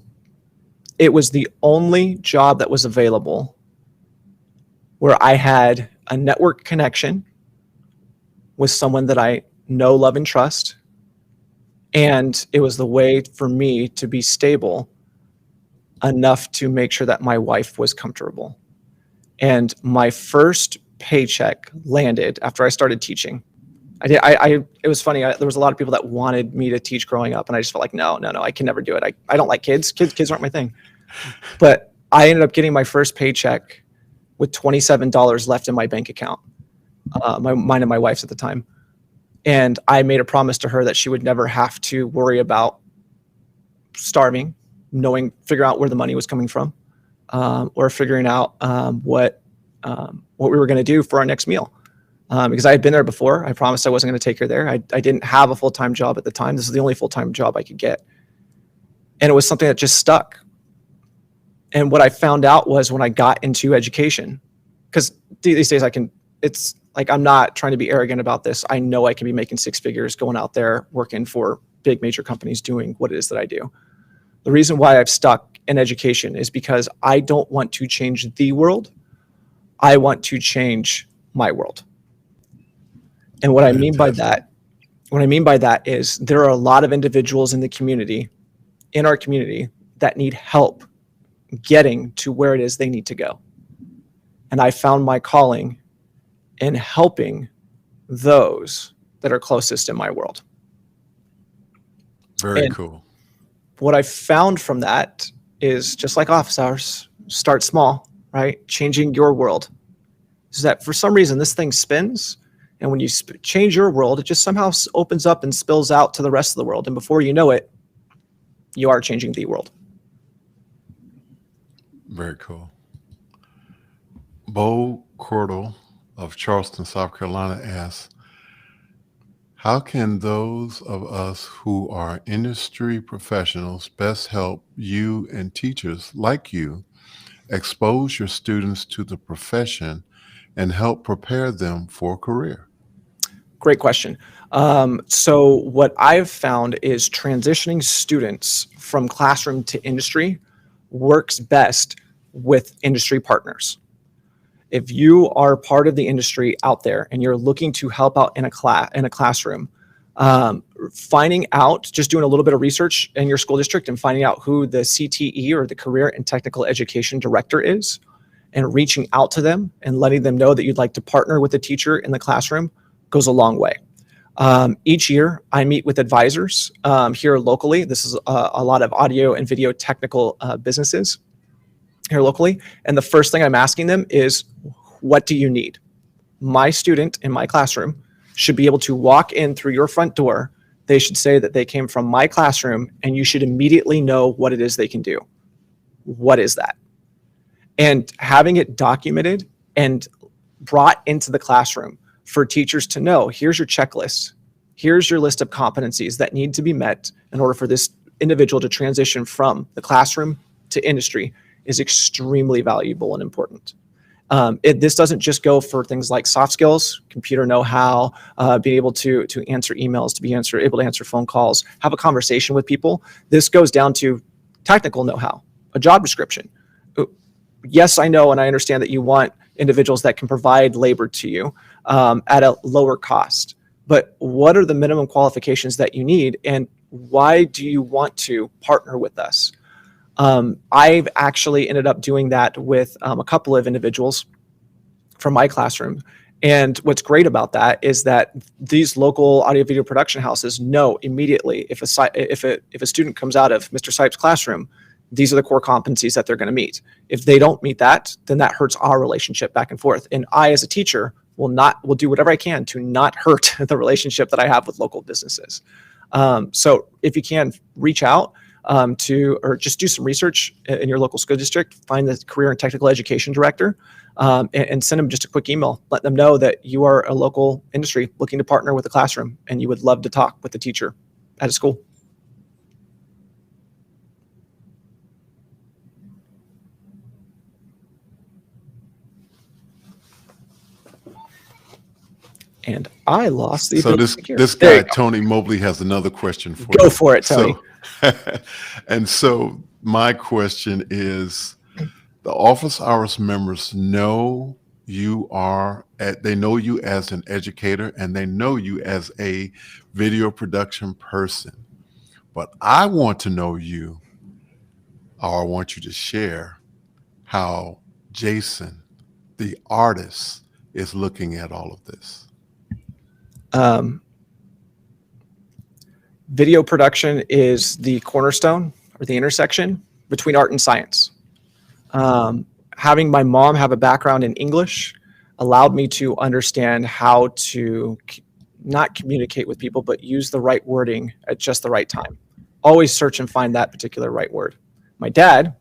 the only job that was available where I had a network connection with someone that I know, love, and trust. And it was the way for me to be stable enough to make sure that my wife was comfortable. And my first paycheck landed after I started teaching. It was funny. There was a lot of people that wanted me to teach growing up, and I just felt like, no, I can never do it. I don't like kids. Kids aren't my thing. But I ended up getting my first paycheck with $27 left in my bank account, mine and my wife's at the time. And I made a promise to her that she would never have to worry about starving, figure out where the money was coming from, or figuring out what we were going to do for our next meal. Because I had been there before. I promised I wasn't going to take her there. I didn't have a full-time job at the time. This is the only full-time job I could get. And it was something that just stuck. And what I found out was when I got into education, because these days it's like, I'm not trying to be arrogant about this. I know I can be making 6 figures going out there working for big major companies doing what it is that I do. The reason why I've stuck in education is because I don't want to change the world. I want to change my world. And what I mean by that is there are a lot of individuals in our community that need help getting to where it is they need to go. And I found my calling in helping those that are closest in my world. Very cool. What I found from that is, just like office hours, start small, right? Changing your world. Is that for some reason this thing spins, and when you change your world, it just somehow opens up and spills out to the rest of the world. And before you know it, you are changing the world. Very cool. Bo Cordell of Charleston, South Carolina asks, how can those of us who are industry professionals best help you and teachers like you expose your students to the profession and help prepare them for a career? Great question. So what I've found is transitioning students from classroom to industry works best with industry partners. If you are part of the industry out there and you're looking to help out in a classroom, finding out, just doing a little bit of research in your school district and finding out who the CTE or the Career and Technical Education Director is, and reaching out to them and letting them know that you'd like to partner with a teacher in the classroom goes a long way. Each year, I meet with advisors here locally. This is a lot of audio and video technical businesses here locally. And the first thing I'm asking them is, what do you need? My student in my classroom should be able to walk in through your front door. They should say that they came from my classroom, and you should immediately know what it is they can do. What is that? And having it documented and brought into the classroom for teachers to know, here's your checklist. Here's your list of competencies that need to be met in order for this individual to transition from the classroom to industry is extremely valuable and important. This doesn't just go for things like soft skills, computer know-how, being able to answer emails, to be able to answer phone calls, have a conversation with people. This goes down to technical know-how, a job description. Yes, I know and I understand that you want individuals that can provide labor to you at a lower cost. But what are the minimum qualifications that you need, and why do you want to partner with us? I've actually ended up doing that with a couple of individuals from my classroom. And what's great about that is that these local audio video production houses know immediately if a student comes out of Mr. Seipp's classroom, these are the core competencies that they're going to meet. If they don't meet that, then that hurts our relationship back and forth. And I, as a teacher, will do whatever I can to not hurt the relationship that I have with local businesses. So if you can, reach out or just do some research in your local school district, find the career and technical education director, and send them just a quick email. Let them know that you are a local industry looking to partner with a classroom and you would love to talk with the teacher at a school. And I lost the. So this guy, Tony Mobley, has another question for you. Go for it, Tony. And so my question is, the office hours members know they know you as an educator and they know you as a video production person. But I want to know you, or I want you to share how Jason, the artist, is looking at all of this. Video production is the cornerstone or the intersection between art and science. Having my mom have a background in English allowed me to understand how to not communicate with people, but use the right wording at just the right time. Always search and find that particular right word. My dad,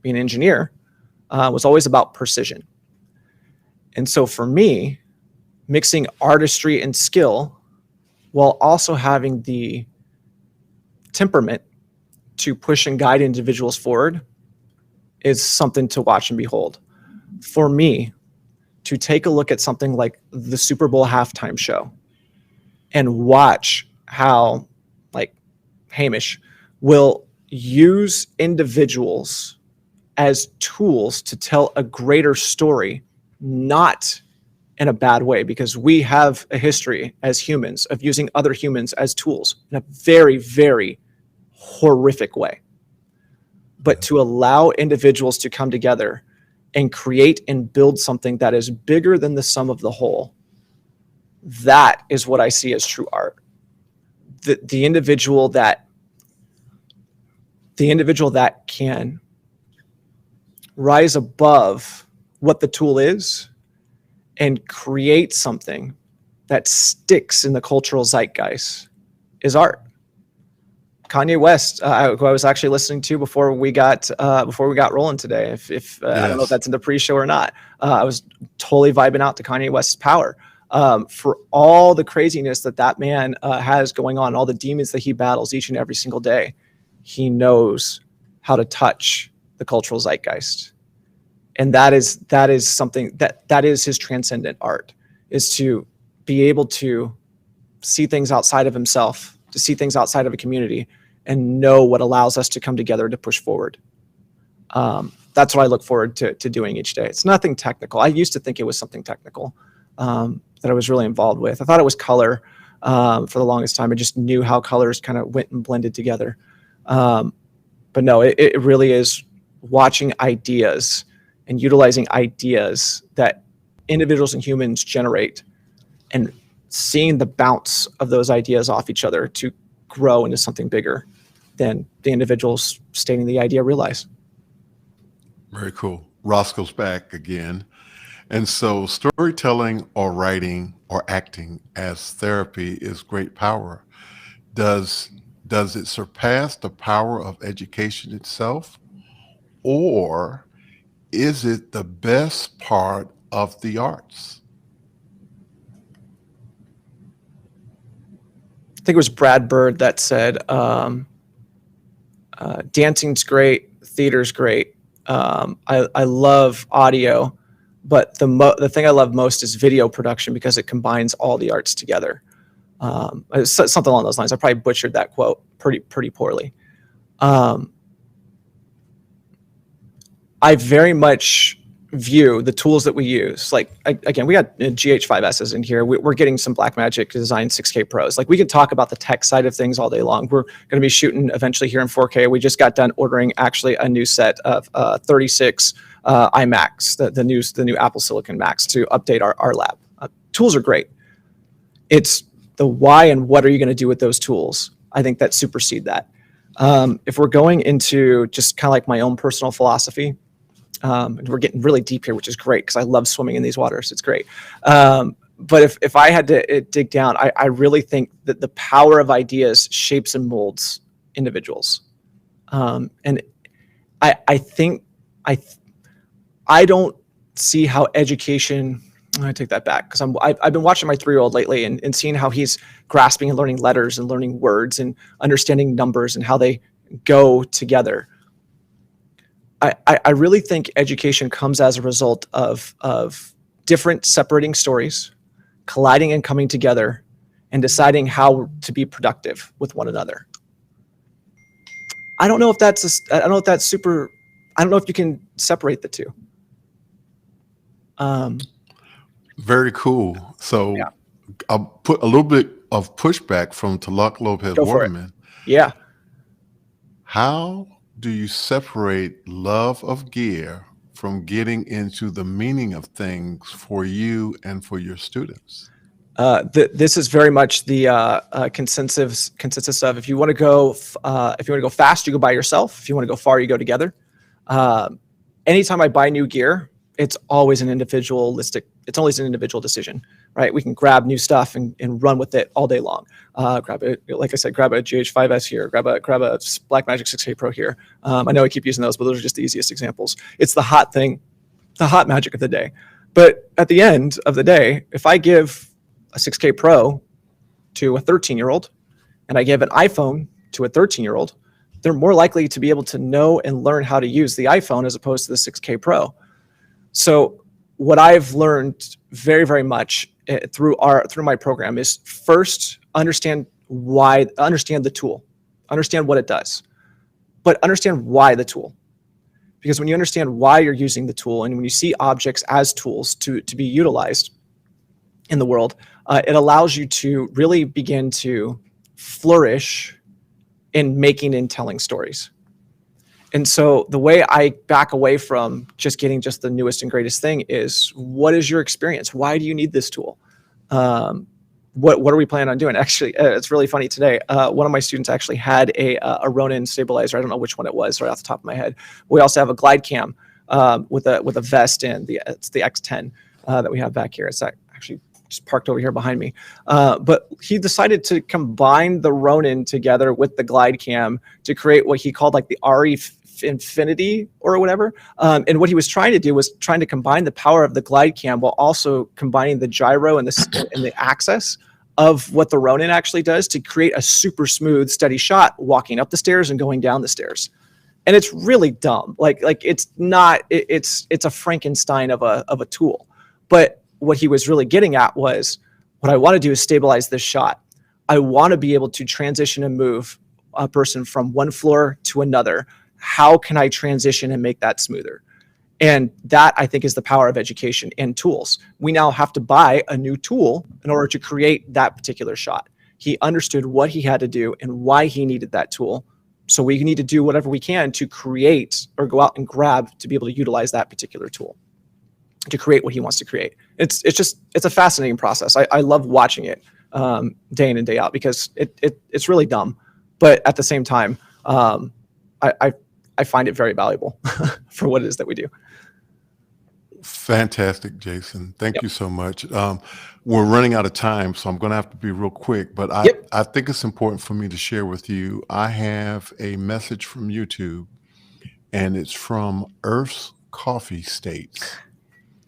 being an engineer, was always about precision. And so for me, mixing artistry and skill while also having the temperament to push and guide individuals forward is something to watch and behold. For me, to take a look at something like the Super Bowl halftime show and watch how, like, Hamish will use individuals as tools to tell a greater story, not in a bad way, because we have a history as humans of using other humans as tools in a very, very horrific way. But to allow individuals to come together and create and build something that is bigger than the sum of the whole, that is what I see as true art. The individual that can rise above what the tool is and create something that sticks in the cultural zeitgeist is art. Kanye West, who I was actually listening to before we got rolling today. If I don't know if that's in the pre-show or not, I was totally vibing out to Kanye West's power for all the craziness that man has going on, all the demons that he battles each and every single day. He knows how to touch the cultural zeitgeist, and that is something that is his transcendent art, is to be able to see things outside of himself, to see things outside of a community, and know what allows us to come together to push forward. That's what I look forward to doing each day. It's nothing technical. I used to think it was something technical that I was really involved with. I thought it was color for the longest time. I just knew how colors kind of went and blended together. But no, it really is watching ideas and utilizing ideas that individuals and humans generate and seeing the bounce of those ideas off each other to grow into something bigger than the individuals stating the idea realize. Very cool. Roscoe's back again. And so storytelling or writing or acting as therapy is great power. Does it surpass the power of education itself? Or is it the best part of the arts? I think it was Brad Bird that said, dancing's great, theater's great. I love audio, But the thing I love most is video production because it combines all the arts together. Something along those lines. I probably butchered that quote pretty poorly. I very much view the tools that we use. Like, again, we got GH5Ss in here. We're getting some Blackmagic Design 6K Pros. Like, we can talk about the tech side of things all day long. We're going to be shooting eventually here in 4K. We just got done ordering actually a new set of 36 iMacs, the new Apple Silicon Macs to update our lab. Tools are great. It's the why and what are you going to do with those tools? I think that supersede that. If we're going into just kind of like my own personal philosophy, we're getting really deep here, which is great because I love swimming in these waters. It's great. But if I had to dig down, I really think that the power of ideas shapes and molds individuals. And I think I don't see how education, I take that back because I've been watching my 3-year-old lately and seeing how he's grasping and learning letters and learning words and understanding numbers and how they go together. I really think education comes as a result of different separating stories, colliding and coming together, and deciding how to be productive with one another. I don't know if that's super. I don't know if you can separate the two. Very cool. So Yeah. I'll put a little bit of pushback from Talak Lopez Go for it. Waterman. Yeah. How do you separate love of gear from getting into the meaning of things for you and for your students? This is very much the consensus of if you want to go fast, you go by yourself. If you want to go far, you go together. Anytime I buy new gear, it's always an individual decision, right? We can grab new stuff and run with it all day long. Grab a GH5S here, grab a Blackmagic 6K Pro here. I know I keep using those, but those are just the easiest examples. It's the hot thing, the hot magic of the day. But at the end of the day, if I give a 6K Pro to a 13-year-old and I give an iPhone to a 13-year-old, they're more likely to be able to know and learn how to use the iPhone as opposed to the 6K Pro. So what I've learned very, very much through my program is first understand the tool, understand what it does, but understand why the tool. Because when you understand why you're using the tool and when you see objects as tools to be utilized in the world, it allows you to really begin to flourish in making and telling stories. And so the way I back away from just getting just the newest and greatest thing is, what is your experience? Why do you need this tool? What are we planning on doing? Actually, it's really funny today. One of my students actually had a Ronin stabilizer. I don't know which one it was right off the top of my head. We also have a glide cam with a vest in. It's the X10 that we have back here. It's actually just parked over here behind me. But he decided to combine the Ronin together with the glide cam to create what he called like the RE Infinity or whatever. And what he was trying to do was trying to combine the power of the glide cam while also combining the gyro and the access of what the Ronin actually does to create a super smooth, steady shot walking up the stairs and going down the stairs. And it's really dumb. Like it's not, it's a Frankenstein of a tool. But what he was really getting at was, what I want to do is stabilize this shot. I want to be able to transition and move a person from one floor to another. How can I transition and make that smoother? And that, I think, is the power of education and tools. We now have to buy a new tool in order to create that particular shot. He understood what he had to do and why he needed that tool. So we need to do whatever we can to create or go out and grab to be able to utilize that particular tool to create what he wants to create. It's a fascinating process. I love watching it day in and day out because it's really dumb, but at the same time, I find it very valuable for what it is that we do. Fantastic, Jason. Thank you so much. We're running out of time, so I'm going to have to be real quick, but I think it's important for me to share with you. I have a message from YouTube, and it's from Earth's Coffee States.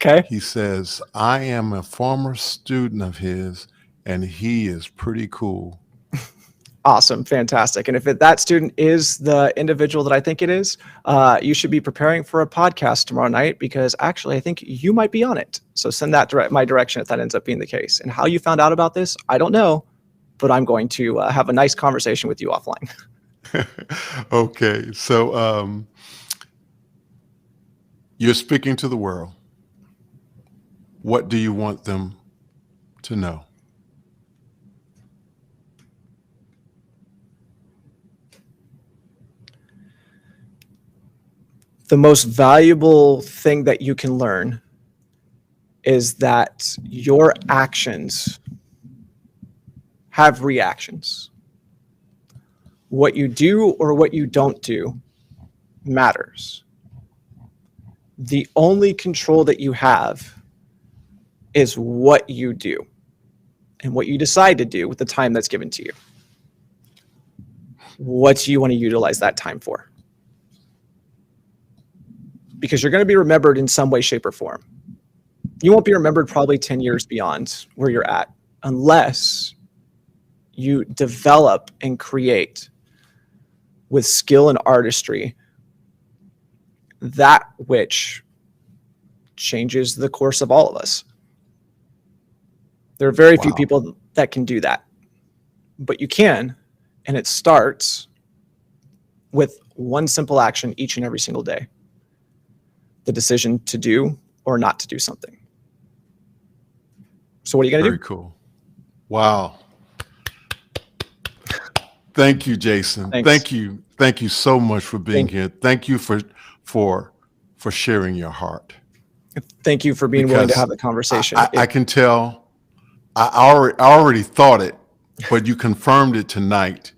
Okay. He says, I am a former student of his, and he is pretty cool. Awesome. Fantastic. And if that student is the individual that I think it is, you should be preparing for a podcast tomorrow night, because actually I think you might be on it. So send that my direction if that ends up being the case. And how you found out about this, I don't know, but I'm going to have a nice conversation with you offline. Okay. So you're speaking to the world. What do you want them to know? The most valuable thing that you can learn is that your actions have reactions. What you do or what you don't do matters. The only control that you have is what you do and what you decide to do with the time that's given to you. What do you want to utilize that time for? Because you're going to be remembered in some way, shape, or form. You won't be remembered probably 10 years beyond where you're at unless you develop and create with skill and artistry that which changes the course of all of us. There are very few people that can do that, but you can, and it starts with one simple action each and every single day. The decision to do or not to do something. So what are you going to do? Very cool. Wow. Thank you, Jason. Thanks. Thank you. Thank you so much for being here. Thank you for sharing your heart. Thank you for being willing to have the conversation. I can tell. I already thought it, but you confirmed it tonight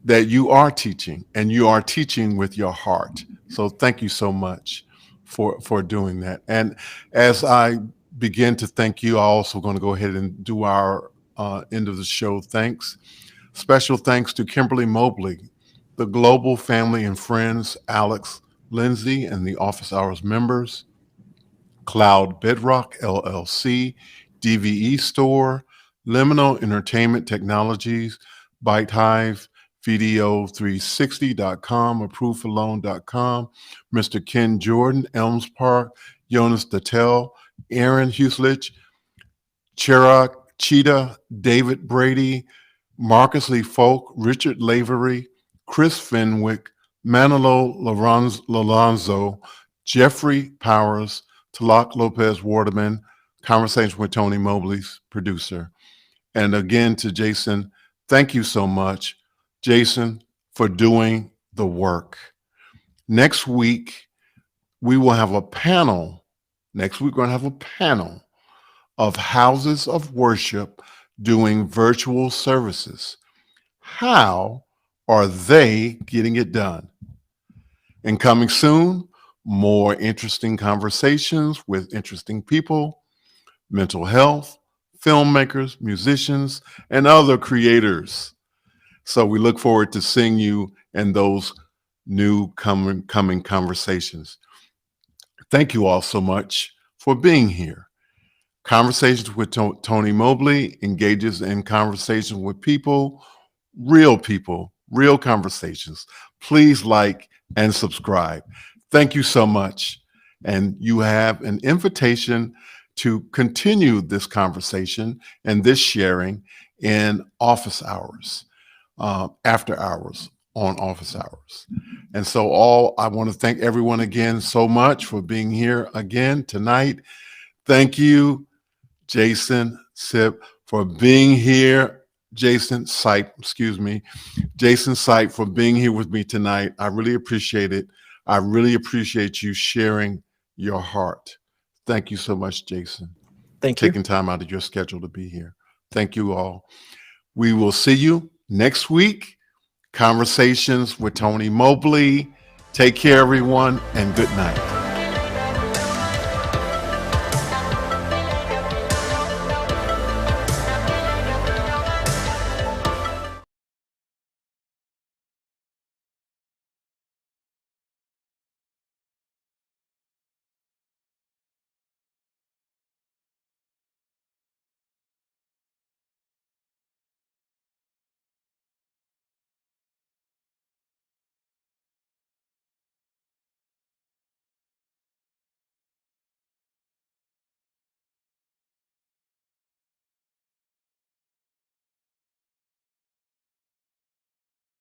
that you are teaching, and you are teaching with your heart. So thank you so much for doing that. And as I begin to thank you, I'm also going to go ahead and do our end of the show thanks. Special thanks to Kimberly Mobley, the Global Family and Friends, Alex Lindsay, and the Office Hours members, Cloud Bedrock LLC, DVE Store, Liminal Entertainment Technologies, Byte Hive, Video360.com, ApprovedForLoan.com, Mr. Ken Jordan, Elms Park, Jonas Dattel, Aaron Huslich, Chirag Cheetah, David Brady, Marcus Lee Folk, Richard Lavery, Chris Fenwick, Manolo Lorenzo, Jeffrey Powers, Talak Lopez Waterman, Conversation with Tony Mobley's producer. And again to Jason, thank you so much, Jason, for doing the work. Next week, we will have a panel. Next week, we're going to have a panel of houses of worship doing virtual services. How are they getting it done? And coming soon, more interesting conversations with interesting people, mental health, filmmakers, musicians, and other creators. So we look forward to seeing you in those new coming conversations. Thank you all so much for being here. Conversations with Tony Mobley engages in conversations with people, real conversations. Please like and subscribe. Thank you so much. And you have an invitation to continue this conversation and this sharing in office hours, after hours, on office hours. And so I want to thank everyone again so much for being here again tonight. Thank you, Jason Seipp, for being here. Jason Seipp for being here with me tonight. I really appreciate it. I really appreciate you sharing your heart. Thank you so much, Jason. Thank you. Taking time out of your schedule to be here. Thank you all. We will see you next week. Conversations with Tony Mobley. Take care, everyone, and good night.